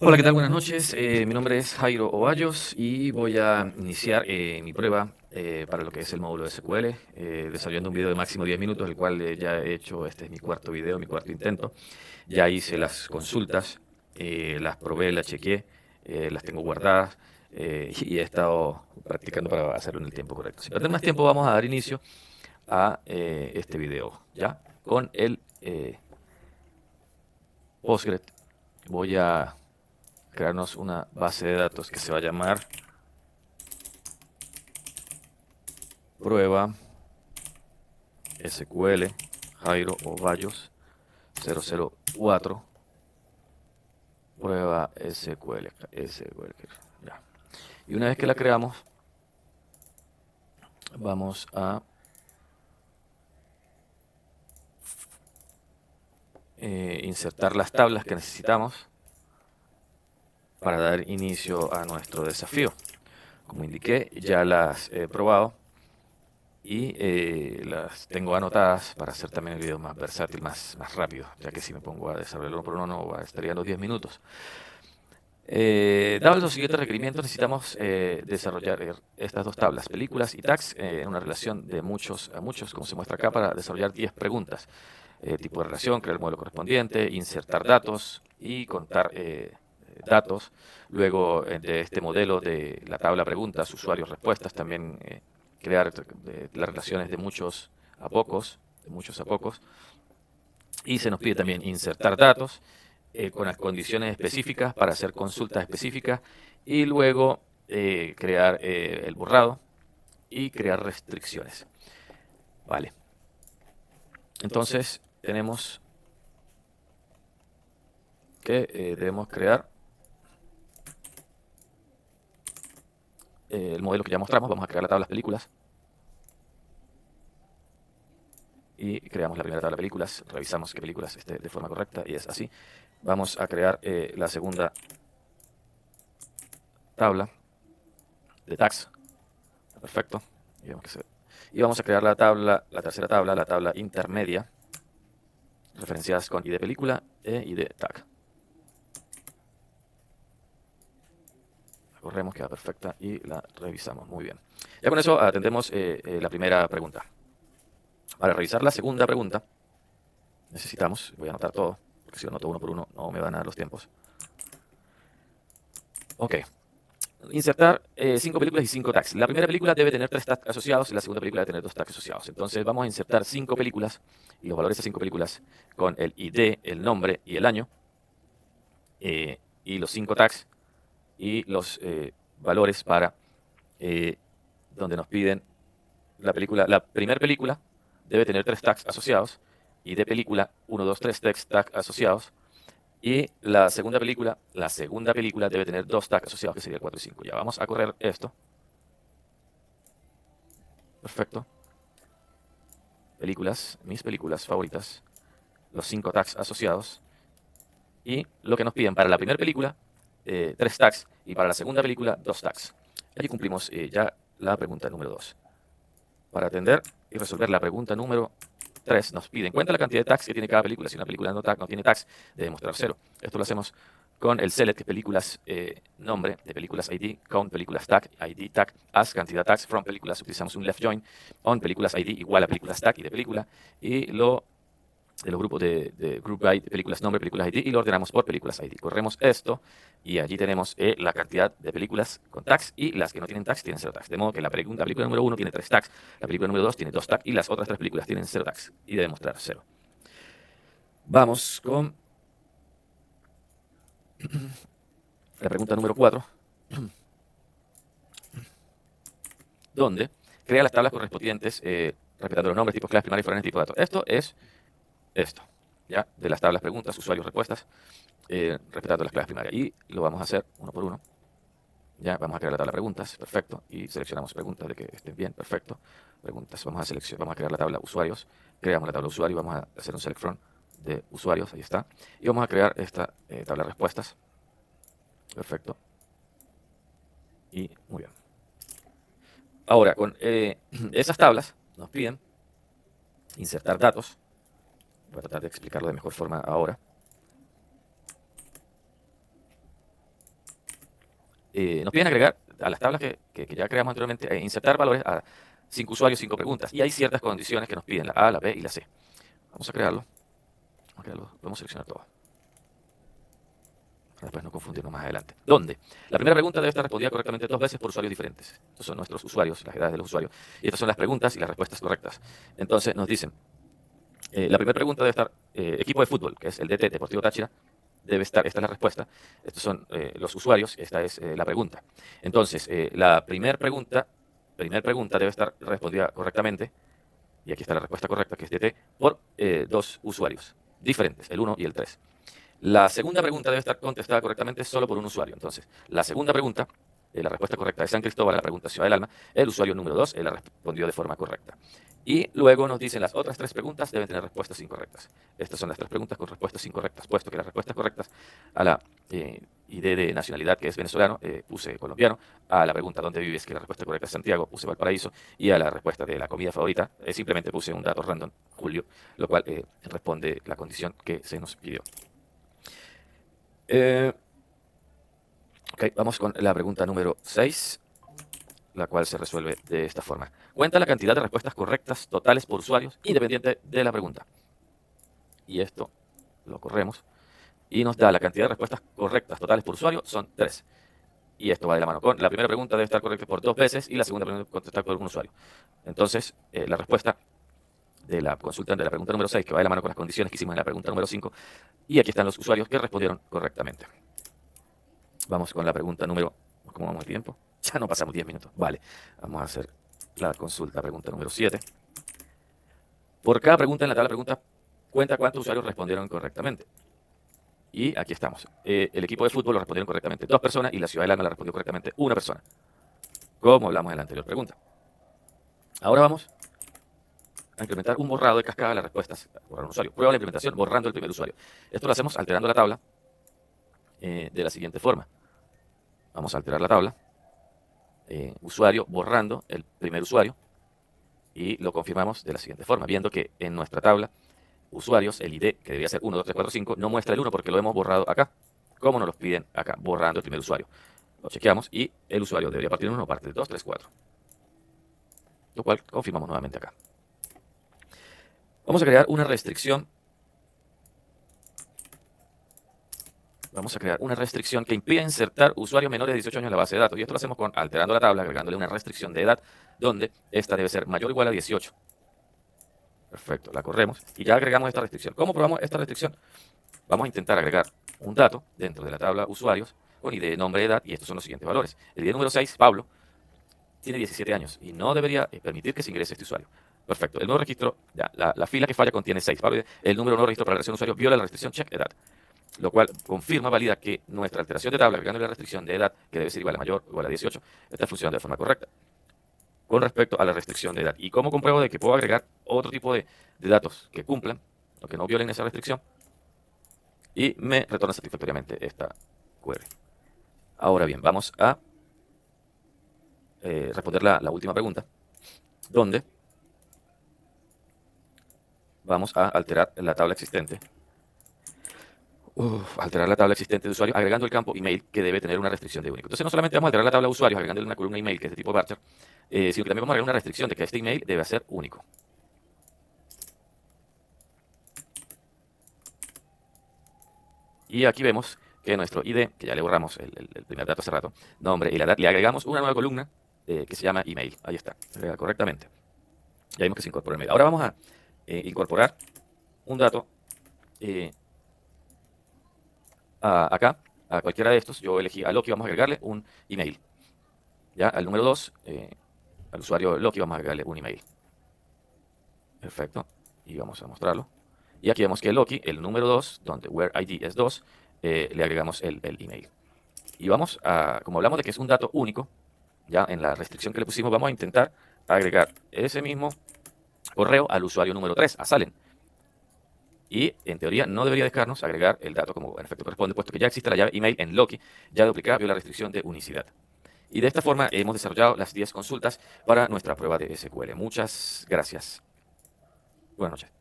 Hola, ¿qué tal? Buenas noches. Mi nombre es Jairo Ovallos y voy a iniciar mi prueba para lo que es el módulo de SQL, desarrollando un video de máximo 10 minutos, el cual ya he hecho. Este es mi cuarto video, mi cuarto intento. Ya hice las consultas, las probé, las chequeé, las tengo guardadas y he estado practicando para hacerlo en el tiempo correcto. Sin perder más tiempo, vamos a dar inicio a este video, ¿ya? Con el Postgres. Voy a crearnos una base de datos que se va a llamar prueba SQL Jairo Ovallos 004 prueba SQL, ya. Y una vez que la creamos, vamos a insertar las tablas que necesitamos para dar inicio a nuestro desafío. Como indiqué, ya las he probado y las tengo anotadas para hacer también el video más versátil, más rápido, ya que si me pongo a desarrollarlo uno por uno, no estaría en los 10 minutos. Dados los siguientes requerimientos, necesitamos desarrollar estas dos tablas, películas y tags, en una relación de muchos a muchos, como se muestra acá, para desarrollar 10 preguntas. Tipo de relación, crear el modelo correspondiente, insertar datos y contar datos. Luego, de este modelo de la tabla preguntas, usuarios, respuestas, también crear las relaciones de muchos a pocos, Y se nos pide también insertar datos con las condiciones específicas para hacer consultas específicas y luego crear el borrado y crear restricciones. Vale. Entonces tenemos que debemos crear el modelo que ya mostramos. Vamos a crear la tabla de películas y creamos la primera tabla de películas. Revisamos qué películas esté de forma correcta y es así. Vamos a crear la segunda tabla de tags. Perfecto. Y vamos a crear la tercera tabla, la tabla intermedia, referenciadas con ID película e ID tag. La corremos, queda perfecta y la revisamos. Muy bien. Ya con eso atendemos la primera pregunta. Para revisar la segunda pregunta, necesitamos, voy a anotar todo, porque si lo anoto uno por uno no me van a dar los tiempos. Ok. Insertar 5 películas y 5 tags. La primera película debe tener 3 tags asociados y la segunda película debe tener 2 tags asociados. Entonces vamos a insertar 5 películas y los valores de 5 películas con el ID, el nombre y el año. Y los 5 tags y los valores para donde nos piden la película. La primera película debe tener 3 tags asociados y de película 1, 2, 3 tags asociados. Y la segunda película debe tener 2 tags asociados, que sería el 4 y 5. Ya vamos a correr esto. Perfecto. Películas, mis películas favoritas, los 5 tags asociados. Y lo que nos piden para la primera película, 3 tags, y para la segunda película, 2 tags. Aquí cumplimos ya la pregunta número 2. Para atender y resolver la pregunta número 3, nos piden cuenta la cantidad de tags que tiene cada película. Si una película no tiene tags, debe mostrar 0. Esto lo hacemos con el select, que películas, nombre de películas ID, count películas tag, ID tag, as cantidad tags, from películas, utilizamos un left join, on películas ID igual a películas tag y de película, y lo de los grupos de group by, películas nombre, películas ID, y lo ordenamos por películas ID. Corremos esto y allí tenemos la cantidad de películas con tags, y las que no tienen tags tienen 0 tags. De modo que la película número 1 tiene 3 tags, la película número 2 tiene 2 tags y las otras 3 películas tienen 0 tags y debe mostrar 0. Vamos con la pregunta número 4, donde crea las tablas correspondientes respetando los nombres, tipos, clases primarias, foráneas, tipo de datos. Esto es esto, ¿ya? De las tablas preguntas, usuarios, respuestas, respetando las clases primarias. Y lo vamos a hacer uno por uno. Ya, vamos a crear la tabla de preguntas, perfecto, y seleccionamos preguntas de que estén bien, perfecto. Preguntas, vamos a crear la tabla usuarios, creamos la tabla usuario, vamos a hacer un select from de usuarios, ahí está. Y vamos a crear esta tabla de respuestas, perfecto. Y muy bien. Ahora, con esas tablas nos piden insertar datos. Voy a tratar de explicarlo de mejor forma ahora. nos piden agregar a las tablas que ya creamos anteriormente, insertar valores a 5 usuarios, 5 preguntas. Y hay ciertas condiciones que nos piden, la A, la B y la C. Vamos a crearlo. Podemos seleccionar todo. Para después no confundirnos más adelante. ¿Dónde? La primera pregunta debe estar respondida correctamente 2 veces por usuarios diferentes. Estos son nuestros usuarios, las edades de los usuarios. Y estas son las preguntas y las respuestas correctas. Entonces nos dicen, la primera pregunta debe estar equipo de fútbol, que es el DT, Deportivo Táchira. Debe estar, esta es la respuesta. Estos son los usuarios, esta es la pregunta. Entonces, la primera pregunta debe estar respondida correctamente. Y aquí está la respuesta correcta, que es DT, por 2 usuarios diferentes, el 1 y el 3. La segunda pregunta debe estar contestada correctamente solo por un usuario. Entonces, la segunda pregunta, la respuesta correcta es San Cristóbal, la pregunta Ciudad del Alma. El usuario número 2 la respondió de forma correcta. Y luego nos dicen las otras 3 preguntas deben tener respuestas incorrectas. Estas son las 3 preguntas con respuestas incorrectas, puesto que las respuestas correctas a la ID de nacionalidad, que es venezolano, puse colombiano. A la pregunta ¿dónde vives?, que la respuesta correcta es Santiago, puse Valparaíso. Y a la respuesta de la comida favorita, simplemente puse un dato random, Julio, lo cual responde la condición que se nos pidió. Ok, vamos con la pregunta número 6, la cual se resuelve de esta forma. Cuenta la cantidad de respuestas correctas totales por usuarios, independiente de la pregunta. Y esto lo corremos y nos da la cantidad de respuestas correctas totales por usuario, son 3. Y esto va de la mano con la primera pregunta debe estar correcta por 2 veces y la segunda pregunta contestar por un usuario. Entonces, la respuesta de la consulta de la pregunta número 6, que va de la mano con las condiciones que hicimos en la pregunta número 5, y aquí están los usuarios que respondieron correctamente. Vamos con la pregunta número... ¿Cómo vamos de tiempo? Ya no pasamos 10 minutos. Vale, vamos a hacer la consulta, pregunta número 7. Por cada pregunta en la tabla de preguntas, cuenta cuántos usuarios respondieron correctamente. Y aquí estamos. El equipo de fútbol lo respondieron correctamente 2 personas y la Ciudad del Alma la respondió correctamente 1 persona. Como hablamos en la anterior pregunta. Ahora vamos a implementar un borrado de cascada de las respuestas. Borrar un usuario. Prueba la implementación borrando el primer usuario. Esto lo hacemos alterando la tabla de la siguiente forma. Vamos a alterar la tabla. Usuario borrando el primer usuario. Y lo confirmamos de la siguiente forma. Viendo que en nuestra tabla usuarios, el ID, que debería ser 1, 2, 3, 4, 5, no muestra el 1 porque lo hemos borrado acá. ¿Cómo nos lo piden acá? Borrando el primer usuario. Lo chequeamos y el usuario debería partir de 1, parte de 2, 3, 4. Lo cual confirmamos nuevamente acá. Vamos a crear una restricción. Vamos a crear una restricción que impide insertar usuarios menores de 18 años en la base de datos. Y esto lo hacemos con alterando la tabla, agregándole una restricción de edad, donde esta debe ser mayor o igual a 18. Perfecto, la corremos y ya agregamos esta restricción. ¿Cómo probamos esta restricción? Vamos a intentar agregar un dato dentro de la tabla usuarios con ID, nombre, edad, y estos son los siguientes valores. El ID número 6, Pablo, tiene 17 años y no debería permitir que se ingrese este usuario. Perfecto, el nuevo registro, ya, la fila que falla contiene 6. Pablo, el número nuevo registro para la relación usuario viola la restricción check edad, lo cual confirma, valida que nuestra alteración de tabla, agregando la restricción de edad, que debe ser igual a mayor o igual a 18, está funcionando de forma correcta con respecto a la restricción de edad. ¿Y cómo compruebo de que puedo agregar otro tipo de datos que cumplan o que no violen esa restricción? Y me retorna satisfactoriamente esta query. Ahora bien, vamos a responder la última pregunta, donde vamos a alterar la tabla existente. Alterar la tabla existente de usuario agregando el campo email que debe tener una restricción de único. Entonces no solamente vamos a alterar la tabla de usuarios agregándole una columna email que es de tipo varchar, sino que también vamos a agregar una restricción de que este email debe ser único. Y aquí vemos que nuestro ID, que ya le borramos el primer dato hace rato, nombre y la edad, le agregamos una nueva columna que se llama email. Ahí está, se agrega correctamente. Ya vimos que se incorporó el email. Ahora vamos a incorporar un dato acá, a cualquiera de estos. Yo elegí a Loki, vamos a agregarle un email. Ya, al número 2, al usuario Loki, vamos a agregarle un email. Perfecto, y vamos a mostrarlo. Y aquí vemos que Loki, el número 2, donde where ID es 2, le agregamos el email. Y vamos a, como hablamos de que es un dato único, ya en la restricción que le pusimos, vamos a intentar agregar ese mismo correo al usuario número 3, a Salen. Y en teoría no debería dejarnos agregar el dato como en efecto corresponde, puesto que ya existe la llave email en Loki, ya duplicada viola la restricción de unicidad. Y de esta forma hemos desarrollado las 10 consultas para nuestra prueba de SQL. Muchas gracias. Buenas noches.